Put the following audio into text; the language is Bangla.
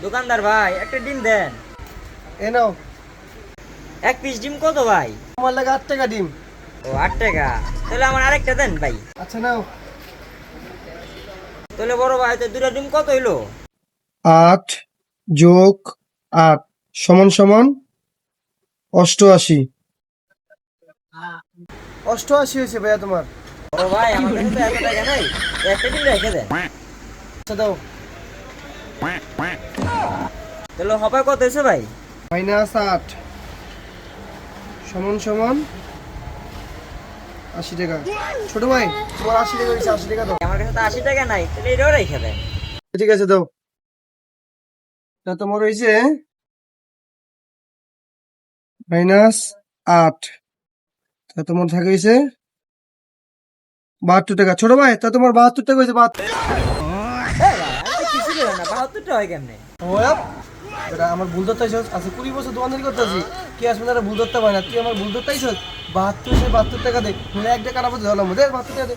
দোকানদার ভাই একটা ডিম দেন। এ নাও। এক পিস ডিম কত ভাই? আমার লাগে 8 টাকা ডিম। ও 8 টাকা, তাহলে আমার আরেকটা দেন ভাই। আচ্ছা নাও। তাহলে বড় ভাই তো দুটা ডিম কত হইলো? 8 যোগ 8 সমান সমান 88। 88 হয়েছে ভাইয়া তোমার। বড় ভাই আমার কাছে তো এত টাকা নাই, একটা ডিম রেখে দেন। আচ্ছা দাও। তাহলে হবে কত হয়েছে ভাই? -8 সমান সমান 80 টাকা। ছোট ভাই তোমার 80 টাকা হয়েছে, 80 টাকা দাও। আমার কাছে তো 80 টাকা নাই, তাহলে এটাও রেখে দেন। ঠিক আছে দাও। তা তোমার হয়েছে -8। তা তোমার থাকে হয়েছে 72 টাকা। ছোট ভাই তা তোমার 72 টাকা হয়েছে। 72। এই ভাই আমি তো কিছু দিলাম না, 72টা হয় কেমনে? ওয়াপ এটা আমার ভুল ধরতে আইছস। আচ্ছা 20 বছর দোকানদারি করতেছি, কি আসবে না ভুল ধরতে পারে না। তুই আমার ভুল ধরতে আইছস। 72 সে 72 টাকা দে। মুই এক টাকা না বলতে ধরলাম দে 72 টাকা দে।